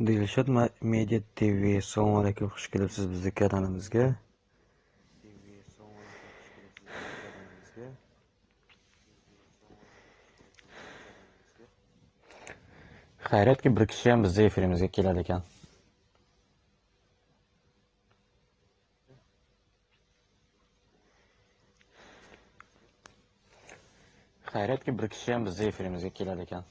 Dilshod Media TV. Assalomu alaykum, xush kelibsiz bizning kanalimizga. Xayriyatki bir kishi ham bizning efirimizga kelar ekan. Xayriyatki bir kishi ham bizning efirimizga kelar ekan.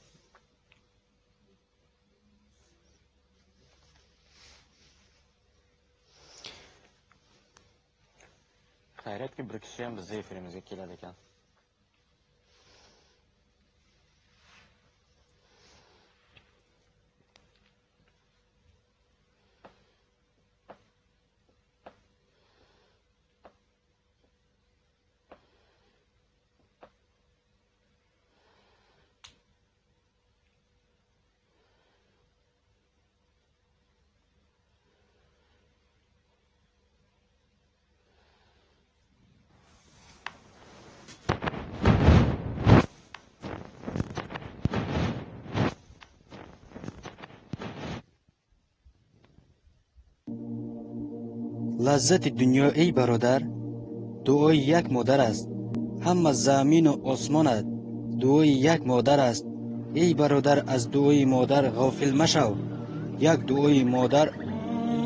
Xayriyatki bir kishi ham bizning efirimizga kelar ekan. لذت دنیا ای برادر دعای یک مادر است. همه زمین و آسمانت دعای یک مادر است. ای برادر از دعای مادر غافل مشو. یک دعای مادر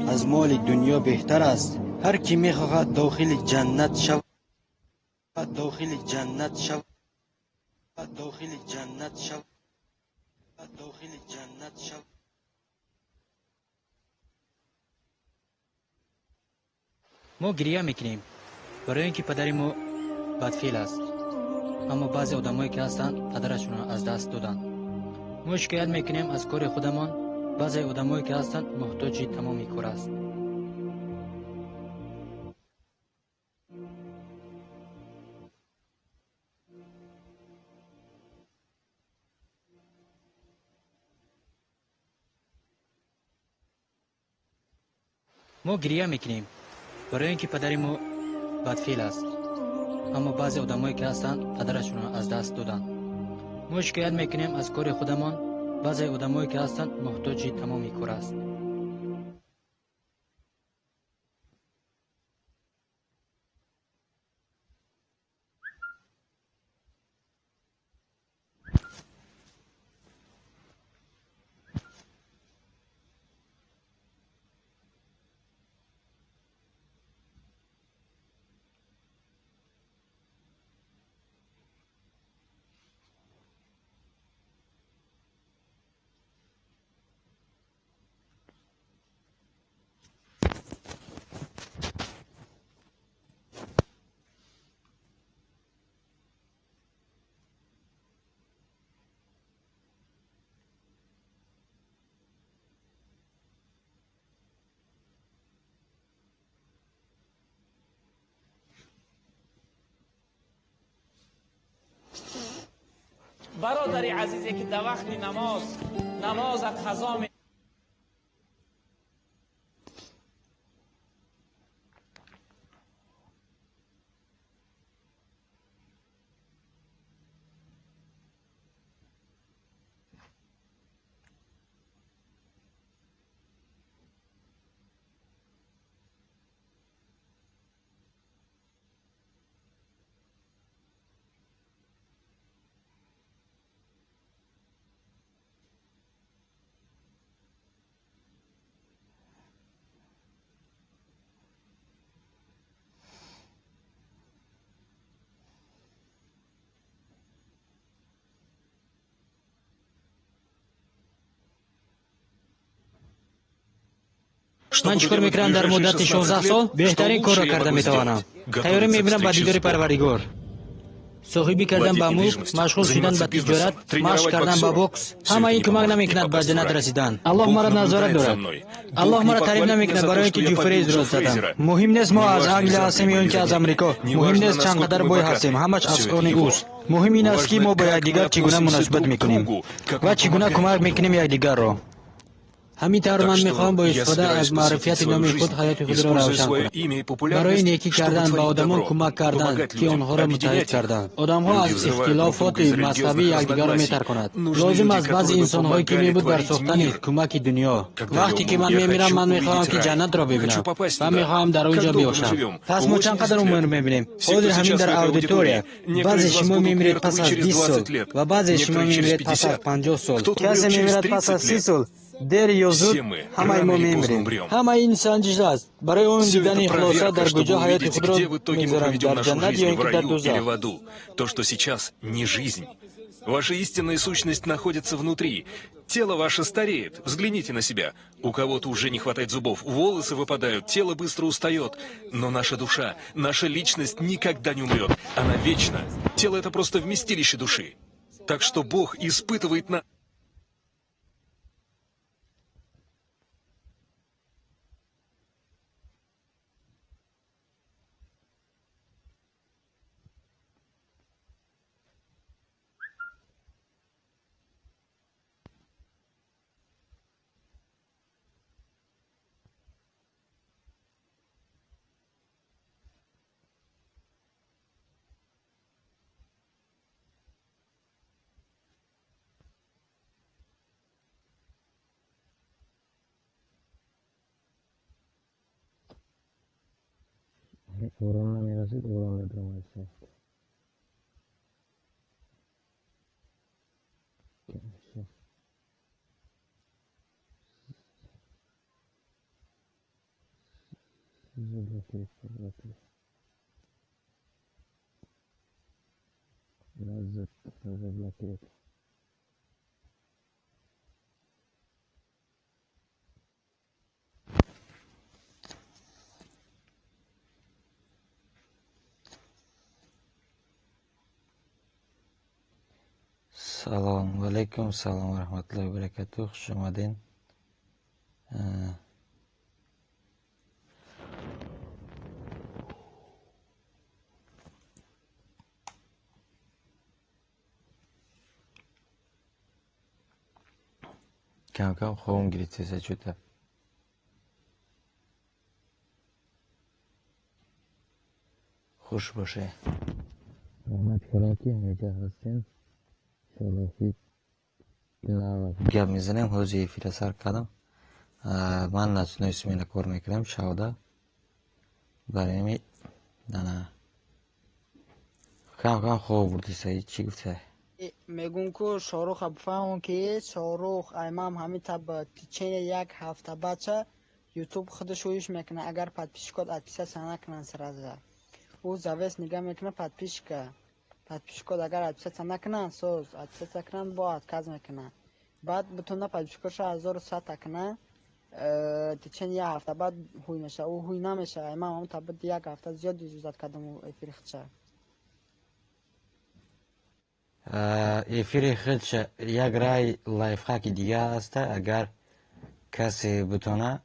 از مال دنیا بهتر است. هر کی میخواهد داخل جنت شود داخل جنت شود داخل جنت شود داخل جنت شود. ما گریه میکنیم برای اینکه پدر ما بدفعل است، اما بعضی آدمایی که هستند پدرشون را از دست دادن. ما شکایت میکنیم از کار خودمان، بعضی آدمایی که هستند محتاج تمامی کار است. ما گریه میکنیم برای اینکه پدر ما بدفعل است، اما بعضی آدمایی که هستند پدرشون را از دست دادن. ما شکایت میکنیم از کار خودمان، بعضی آدمایی که هستند محتاج تمامی کار است. برادری عزیزی که در وقت نماز قضا می من چیکار میکنم در مدت 16 سال بهترین کار را کرده میتوانم. تیاری میبینم به دیدار پروردگار. صاحبی کردن به موک، مشغول شدن به تجارت، مشق کردن به بوکس، همه این کمک نمیکند به جنت رسیدن. الله مرا نظارت دارد. الله مرا تعریف نمیکند برای اینکه جوفری ازراد زدم. مهم نیست ما از انگلیس هستیم یا اینکه از امریکا. مهم نیست چند قدر بای هستیم، همش از آن اوست. مهم این است که ما با یکدیگر چگونه مناسبت میکنیم و چگونه کمک میکنیم یکدیگر را. همین طور Так من что میخوام با я استفاده собираюсь از посвятить معرفت свою نام жизнь, خود حیات خود را используя روشن свое کنم. имя и برای популярность, نیکی чтобы کردن به творить آدمان добро, کمک کردن помогать که людям, آنها را متحد объединять их. کردن. آدمها Люди از взрывают друг اختلافات друга из مذهبی религиозных یکدیگر را разногласий. میتر کند. Нужны لازم люди, است بعضی которые бы انسانهایی که помогали میبود در творить ساختن мир. کمک دنیا. Когда я وقتی که умру, من я میمیرم хочу من میخواهم увидеть که рай. جنت را Хочу ببینم попасть و туда. میخواهم در Как اونجا долго мы بیفتم. живем? پس ما چند 80 قدر عمر лет. میبینیم؟ Все, кто حاضر همین сейчас в در этой اودیتوریا. аудитории, некоторые بعضی из вас شما будут میمیرید мертвы پس از через 20 سال 20 лет, و بعضی شما некоторые через میمیرید پس از 50. 50 سال. Кто-то کسی умрет через میمیرد پس از 30 30 лет. سال. دیر یا زود Все мы همه рано ما или поздно میمیریم. умрем. همه این سنجش است. برای اون Все دیدن это خلاصه проверка, در чтобы کجا حیات увидеть, خود را где в итоге мы میگذارند، проведем در нашу جنت یا жизнь, в اینکه در раю или دوزخ. в аду. То, что сейчас, не жизнь. Ваша истинная сущность находится внутри. Тело ваше стареет. Взгляните на себя. У кого-то уже не хватает зубов, волосы выпадают, тело быстро устает. Но наша душа, наша личность никогда не умрет. Она вечна. Тело — это просто вместилище души. Так что Бог испытывает на... O'rinlar meroslik o'rinlar dramasi. Lazzat. Assalomu alaykum, assalomu rahmatullohi va barakatuh. Xush omading. کم کم خوابم گرفته شده. خوش باشه. رحمت کنم که اینجا هستین. شلوفی گپ میزنیم. حوزه افیر سر کردم. من نتونستم اسمینه کار میکنم شوده. برای می نه کم کم خواب بردی سعید چی گفته؟ میگون که شاروخ بفهمون که شاروخ ایمام همین تب چین یک هفته بچه یوتیوب خودش رویش میکنه اگر پادپیش کد ادپیسه سنه کنن سرازه او زویس نگه میکنه پادپیش که پادپیش کد اگر ادپیسه سنه کنن سوز ادپیسه کنن با ادکاز میکنه بعد بتونه پادپیش کدش 1100 تکنه چین یک هفته بعد هوی میشه او هوی نمیشه ایمام همون تب یک هفته زیاد دیزوزد کدم و فریخت افیر خودش یک رای لایف هاکی دیگه هسته. اگر کسی بتونه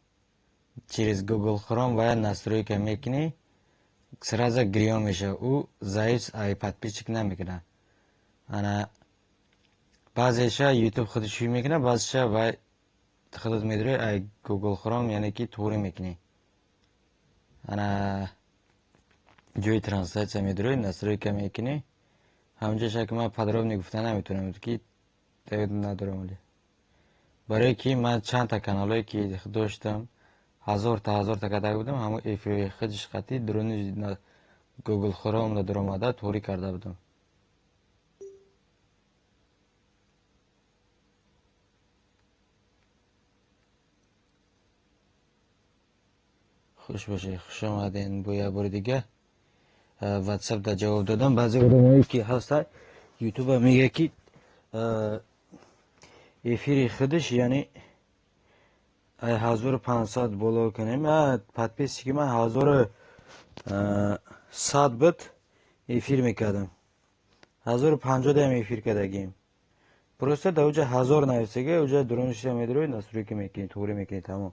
через Google Chrome باید настройка میکنی сразу گریان میشه. او ضعیف ای подписчик نمیکنه. انا بعضیشا یوتیوب خودش میکنه بعضیشا باید خودت میدونی ای Google Chrome یعنی که طوری میکنی. انا جوی ترانسلیت میدونی настройка میکنی. همونجا که من подробно گفتن نمیتونم که تایید ندارم. ولی برای که من چند تا کانالایی که داشتم 1000 تا کده بودم همون افیر خودش قطعی درونی گوگل خروم در اومده طوری کرده بودم. خوش باشه. خوش آمدین. یه بار دیگه واتساپ دا جواب دادم. بعضی آدمایی که هست یوتیوب میگه که افیر خودش یعنی 1500 بالا کنیم. подписчики که من 1100 بود افیر میکردم. 1050 هم افیر کردگیم. просто да уже 1000 навсега уже дрониш میدروی настройки میکنی طوری میکنی تمام.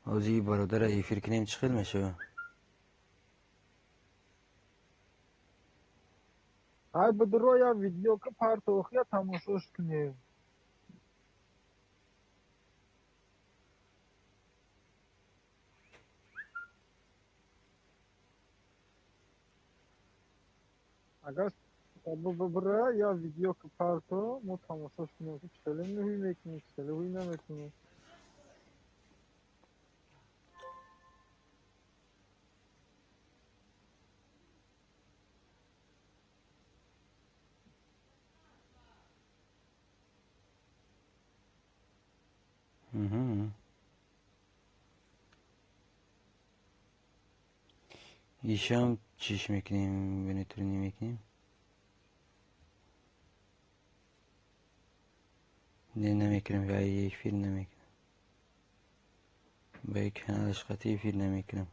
آجی برادر ایفیر کنیم چه خیل میشه؟ ای بدرو یا ویدیو که پرتوخی تماشاش کنیم. اگر ببره یا ویدیو که پرتو ما تماشاش کنیم که چلی نهی میکنیم چلی هوی نمیکنیم. ایشام چیش میکنیم بینیترینی میکنیم نه نمیکنم و ایفیر نمیکنم با یک کانالش قطعی ایفیر نمیکنم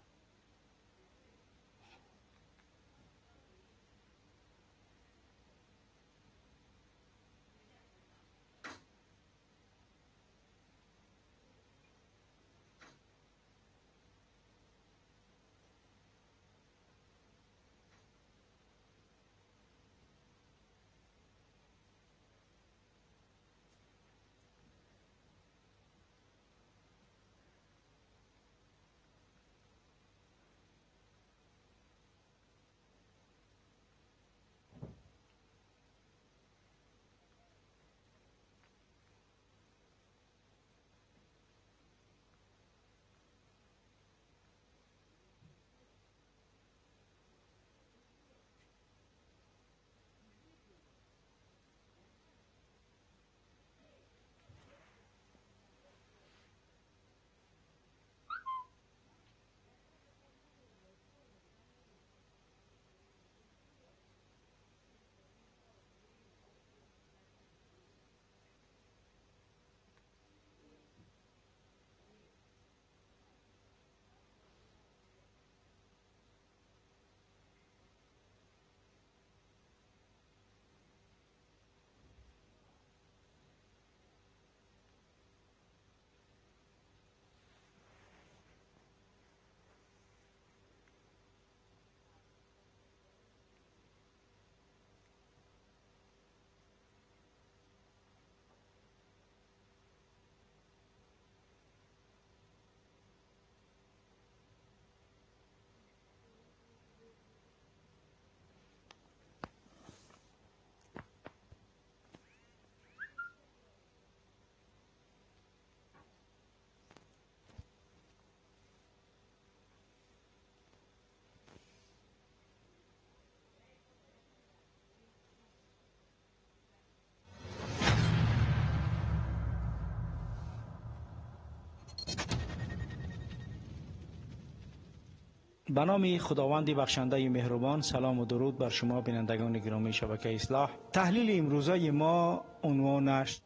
به نام خداوند بخشنده مهربان. سلام و درود بر شما بینندگان گرامی شبکه اصلاح. تحلیل امروزه ما عنوانش